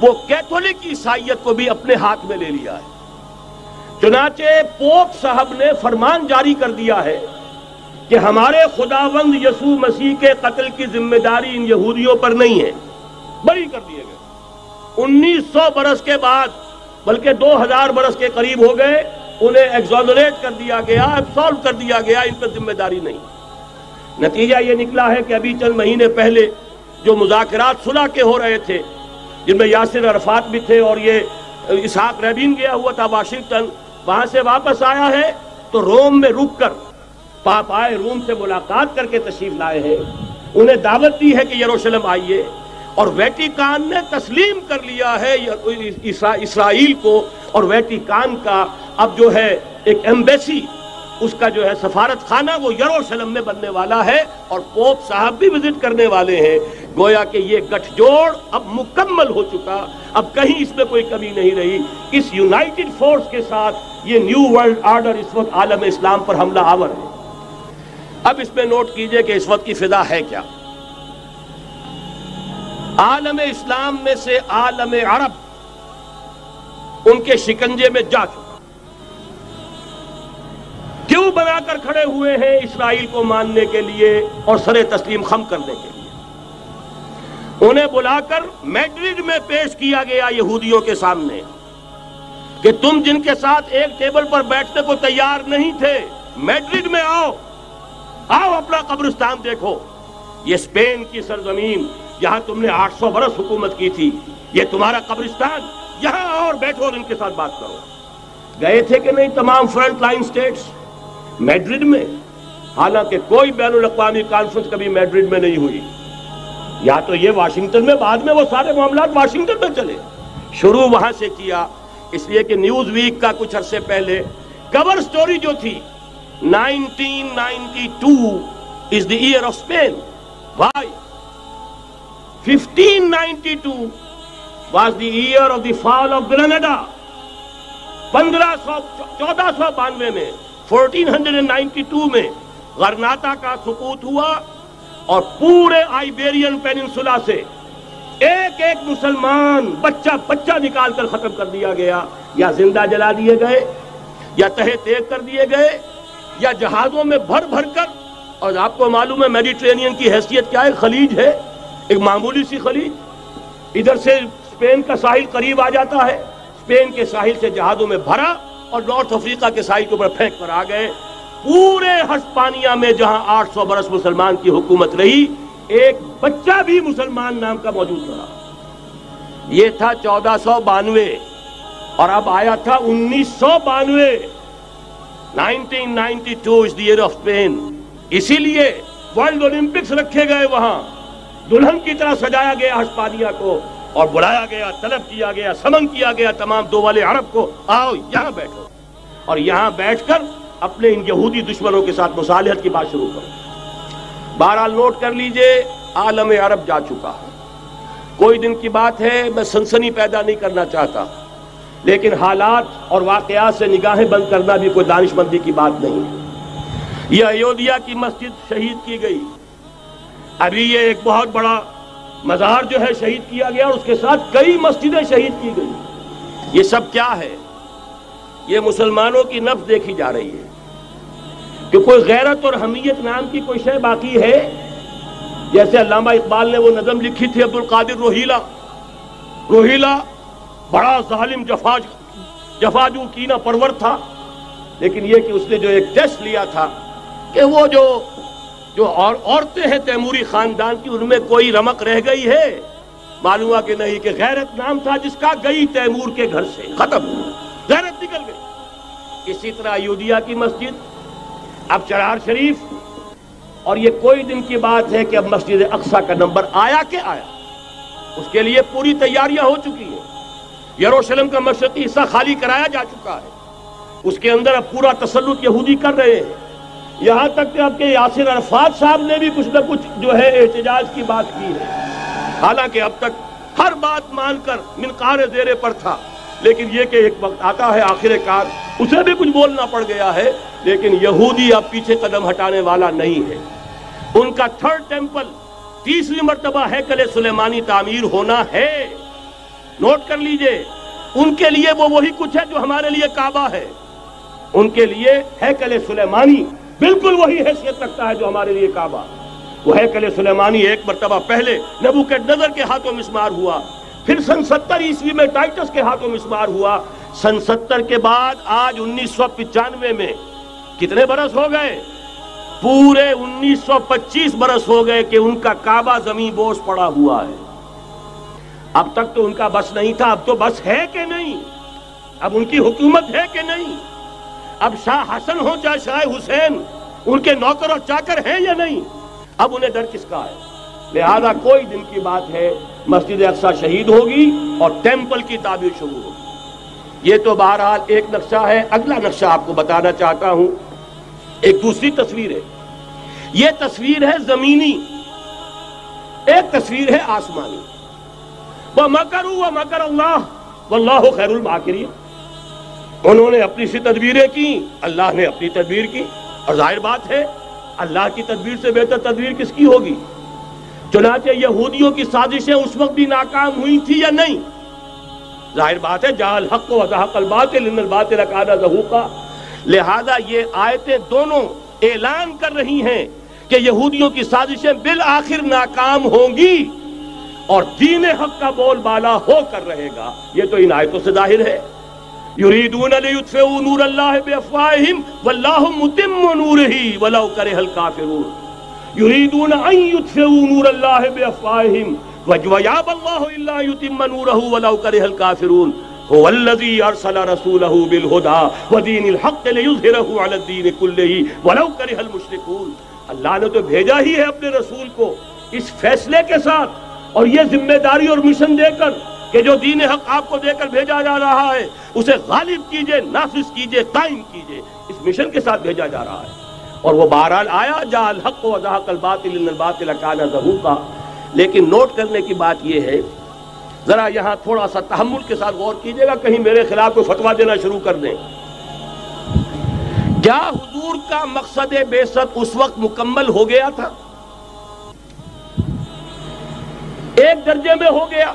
وہ کیتھولک عیسائیت کو بھی اپنے ہاتھ میں لے لیا ہے۔ چنانچہ پوپ صاحب نے فرمان جاری کر دیا ہے کہ ہمارے خداوند یسوع مسیح کے قتل کی ذمہ داری ان یہودیوں پر نہیں ہے، بری کر دیے گئے۔ 1900 برس کے بعد، بلکہ 2000 برس کے قریب ہو گئے، انہیں ایگزونریٹ کر دیا گیا، ایبسالو کر دیا گیا، ان پر ذمہ داری نہیں۔ نتیجہ یہ نکلا ہے کہ ابھی چند مہینے پہلے جو مذاکرات صلح کے ہو رہے تھے، جن میں یاسر عرفات بھی تھے اور یہ اسحاق رابین گیا ہوا تھا واشنگٹن، وہاں سے واپس آیا ہے تو روم میں رک کر پاپائے روم سے ملاقات کر کے تشریف لائے ہیں، انہیں دعوت دی ہے کہ یروشلم آئیے، اور ویٹیکان نے تسلیم کر لیا ہے اسرائیل کو، اور ویٹیکان کا اب جو ہے ایک ایمبیسی، اس کا جو ہے سفارت خانہ وہ یروشلم میں بننے والا ہے، اور پوپ صاحب بھی وزٹ کرنے والے ہیں۔ گویا کہ یہ گٹھ جوڑ اب مکمل ہو چکا، اب کہیں اس میں کوئی کمی نہیں رہی۔ اس یونائٹڈ فورس کے ساتھ یہ نیو ورلڈ آرڈر اس وقت عالم اسلام پر حملہ آور ہے۔ اب اس میں نوٹ کیجئے کہ اس وقت کی فضا ہے کیا۔ عالم اسلام میں سے عالم عرب ان کے شکنجے میں جا چکا، کیوں بنا کر کھڑے ہوئے ہیں اسرائیل کو ماننے کے لیے اور سر تسلیم خم کرنے کے لیے۔ انہیں بلا کر میڈرڈ میں پیش کیا گیا یہودیوں کے سامنے کہ تم جن کے ساتھ ایک ٹیبل پر بیٹھنے کو تیار نہیں تھے، میڈرڈ میں آؤ، آؤ اپنا قبرستان دیکھو، یہ اسپین کی سرزمین جہاں تم نے 800 برس حکومت کی تھی، یہ تمہارا قبرستان، یہاں آؤ اور بیٹھو اور ان کے ساتھ بات کرو۔ گئے تھے کہ نہیں تمام فرنٹ لائن سٹیٹس میڈرڈ میں؟ حالانکہ کوئی بین الاقوامی کانفرنس کبھی میڈرڈ میں نہیں ہوئی، یا تو یہ واشنگٹن میں، بعد میں وہ سارے معاملات واشنگٹن میں چلے، شروع وہاں سے کیا۔ اس لیے کہ نیوز ویک کا کچھ عرصے پہلے کور سٹوری جو تھی 1992 is the year of Spain. Why? 1592 was the year of the fall of Granada. 1492 میں 1492 میں غرناطہ کا سقوط ہوا، اور پورے آئیبیرین پیننسولا سے ایک ایک مسلمان بچہ نکال کر ختم کر دیا گیا، یا زندہ جلا دیے گئے، یا تہہ تیگ کر دیے گئے، یا جہازوں میں بھر بھر کر۔ اور آپ کو معلوم ہے میڈیٹرینین کی حیثیت کیا ہے، خلیج ہے، ایک معمولی سی خلیج، ادھر سے اسپین کا ساحل قریب آ جاتا ہے، اسپین کے ساحل سے جہازوں میں بھرا اور نارتھ افریقہ کے ساحل کے اوپر پھینک کر آ گئے۔ پورے ہسپانیہ میں جہاں 800 برس مسلمان کی حکومت رہی، ایک بچہ بھی مسلمان نام کا موجود رہا۔ یہ تھا 1492، اور اب آیا تھا 1992۔ 1992 is the year of Spain۔ اسی لیے ورلڈ اولمپکس رکھے گئے، وہاں دلہن کی طرح سجایا گیا ہسپانیہ کو، اور بلایا گیا، طلب کیا گیا، سمن کیا گیا تمام دول عرب کو، آؤ یہاں بیٹھو، اور یہاں بیٹھ کر اپنے ان یہودی دشمنوں کے ساتھ مصالحت کی بات شروع کرو۔ بہرحال نوٹ کر لیجئے، عالم عرب جا چکا ہے۔ کوئی دن کی بات ہے، میں سنسنی پیدا نہیں کرنا چاہتا، لیکن حالات اور واقعات سے نگاہیں بند کرنا بھی کوئی دانش مندی کی بات نہیں ہے۔ یہ ایودھیا کی مسجد شہید کی گئی، ابھی یہ ایک بہت بڑا مزار جو ہے شہید کیا گیا، اور اس کے ساتھ کئی مسجدیں شہید کی گئی۔ یہ سب کیا ہے؟ یہ مسلمانوں کی نفس دیکھی جا رہی ہے کہ کوئی غیرت اور حمیت نام کی کوئی شے باقی ہے۔ جیسے علامہ اقبال نے وہ نظم لکھی تھی، عبد القادر روہیلا بڑا ظالم جفاجو کینہ پرور تھا، لیکن یہ کہ اس نے جو ایک ٹیسٹ لیا تھا کہ وہ جو عورتیں ہیں تیموری خاندان کی، ان میں کوئی رمق رہ گئی ہے؟ معلوم ہوا کہ نہیں، کہ غیرت نام تھا جس کا گئی تیمور کے گھر سے، ختم، غیرت نکل گئی۔ اسی طرح ایودھیا کی مسجد، اب چرار شریف، اور یہ کوئی دن کی بات ہے کہ اب مسجد اقصی کا نمبر آیا کہ آیا، اس کے لیے پوری تیاریاں ہو چکی ہیں۔ یروشلم کا مشرقی حصہ خالی کرایا جا چکا ہے، اس کے اندر اب پورا تسلط یہودی کر رہے ہیں، یہاں تک کہ اب کے یاسر عرفات صاحب نے بھی کچھ نہ کچھ جو ہے احتجاج کی بات کی ہے، حالانکہ اب تک ہر بات مان کر منقار زیر پر تھا، لیکن یہ کہ ایک وقت آتا ہے آخر کار اسے بھی کچھ بولنا پڑ گیا ہے۔ لیکن یہودی اب پیچھے قدم ہٹانے والا نہیں ہے۔ ان کا تھرڈ ٹیمپل، تیسری مرتبہ ہیکل سلیمانی تعمیر ہونا ہے۔ نوٹ کر لیجئے، ان کے لیے وہ وہی کچھ ہے جو ہمارے لیے کعبہ ہے. ان کے لیے ہیکل سلیمانی بالکل وہی حیثیت رکھتا ہے جو ہمارے لیے کعبہ. وہ ہیکل سلیمانی ایک مرتبہ پہلے نبوکدنضر کے ہاتھوں مسمار ہوا، پھر سن 70 عیسوی میں ٹائٹس کے ہاتھوں مسمار ہوا. سن 70 کے بعد آج 1995 میں کتنے برس ہو گئے؟ پورے 1925 برس ہو گئے کہ ان کا کعبہ زمین بوس پڑا ہوا ہے. اب تک تو ان کا بس نہیں تھا، اب تو بس ہے کہ نہیں؟ اب ان کی حکومت ہے کہ نہیں؟ اب شاہ حسن ہو چاہے شاہ حسین، ان کے نوکر اور چاکر ہیں یا نہیں؟ اب انہیں ڈر کس کا ہے؟ لہذا کوئی دن کی بات ہے مسجد اقصی شہید ہوگی اور ٹیمپل کی تعمیر شروع ہوگی. یہ تو بہرحال ایک نقشہ ہے. اگلا نقشہ آپ کو بتانا چاہتا ہوں، ایک دوسری تصویر ہے. یہ تصویر ہے زمینی، ایک تصویر ہے آسمانی. وَمَكَرُوا وَمَكَرَ اللَّهُ وَاللَّهُ خَيْرُ الْمَاكِرِينَ. انہوں نے اپنی سی تدبیریں کی، اللہ نے اپنی تدبیر کی، اور ظاہر بات ہے اللہ کی تدبیر سے بہتر تدبیر کس کی ہوگی؟ چنانچہ یہودیوں کی سازشیں اس وقت بھی ناکام ہوئی تھی یا نہیں؟ ظاہر بات ہے جاء الحق وزهق الباطل ان الباطل کان زہوقا. لہذا یہ آیتیں دونوں اعلان کر رہی ہیں کہ یہودیوں کی سازشیں بالآخر ناکام ہوں گی اور دین حق کا بول بالا ہو کر رہے گا. یہ تو ان آیتوں سے ظاہر ہے. یریدون لیطفئوا نور اللہ بافواہہم واللہ متم نورہ ولو کرہ الکافرون. یریدون ان یطفئوا نور اللہ بافواہہم ویابى اللہ الا یتم نورہ ولو کرہ الکافرون. هو الذی ارسل رسولہ بالہدى ودین الحق لیظہرہ علی الدین کلہ ولو کرہ المشرکون. اللہ نے تو بھیجا ہی ہے اپنے رسول کو اس فیصلے کے ساتھ اور یہ ذمہ داری اور مشن دے کر کہ جو دین حق آپ کو دے کر بھیجا جا رہا ہے اسے غالب کیجئے، نافذ کیجئے، قائم کیجئے. اس مشن کے ساتھ بھیجا جا رہا ہے اور وہ بہرحال آیا جاء الحق وزهق الباطل ان الباطل کان زہوقا. لیکن نوٹ کرنے کی بات یہ ہے، ذرا یہاں تھوڑا سا تحمل کے ساتھ غور کیجئے گا، کہیں میرے خلاف کوئی فتویٰ دینا شروع کر دیں. کیا حضور کا مقصد بعثت اس وقت مکمل ہو گیا تھا؟ ایک درجے میں ہو گیا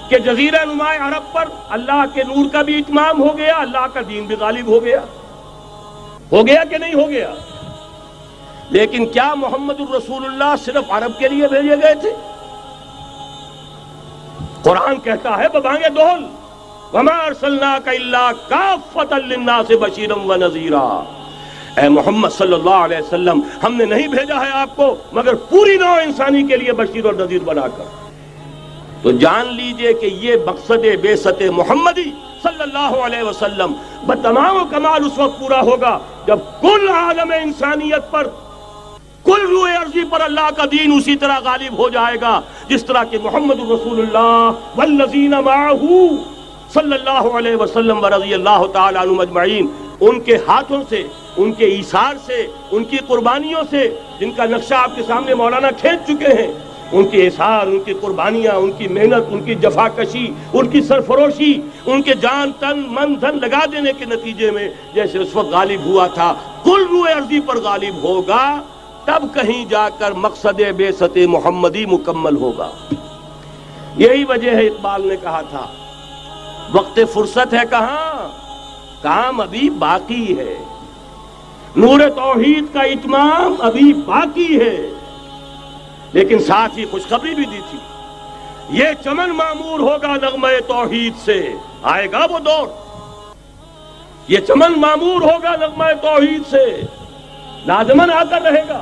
کہ جزیرہ نما عرب پر اللہ کے نور کا بھی اتمام ہو گیا، اللہ کا دین بھی غالب ہو گیا. ہو گیا کہ نہیں ہو گیا؟ لیکن کیا محمد الرسول اللہ صرف عرب کے لیے بھیجے گئے تھے؟ قرآن کہتا ہے ببانگ دہل وما ارسلناک الا کافۃ للناس بشیرا ونذیرا. اے محمد صلی اللہ علیہ وسلم، ہم نے نہیں بھیجا ہے آپ کو مگر پوری نوع انسانی کے لیے بشیر اور نذیر بنا کر. تو جان لیجئے کہ یہ مقصد بعثت محمدی صلی اللہ علیہ وسلم بتمام و کمال اس وقت پورا ہوگا جب کل عالم انسانیت پر، کل روح ارضی پر اللہ کا دین اسی طرح غالب ہو جائے گا جس طرح کہ محمد رسول اللہ والذین معہ صلی اللہ علیہ وسلم ورضی اللہ تعالی عنہم اجمعین، ان کے ہاتھوں سے، ان کے ایثار سے، ان کی قربانیوں سے، جن کا نقشہ آپ کے سامنے مولانا کھینچ چکے ہیں، ان کے اثار، ان کی قربانیاں، ان کی محنت، ان کی جفاکشی، ان کی سرفروشی، ان کے جان تن من دھن لگا دینے کے نتیجے میں جیسے اس وقت غالب ہوا تھا کل روح ارضی پر غالب ہوگا، تب کہیں جا کر مقصد بعثت محمدی مکمل ہوگا. یہی وجہ ہے اقبال نے کہا تھا وقت فرصت ہے کہاں، کام ابھی باقی ہے، نور توحید کا اتمام ابھی باقی ہے. لیکن ساتھ ہی خوشخبری بھی دی تھی، یہ چمن معمور ہوگا نغمہ توحید سے. آئے گا وہ دور، یہ چمن معمور ہوگا نغمہ توحید سے، لازماً آ کر رہے گا.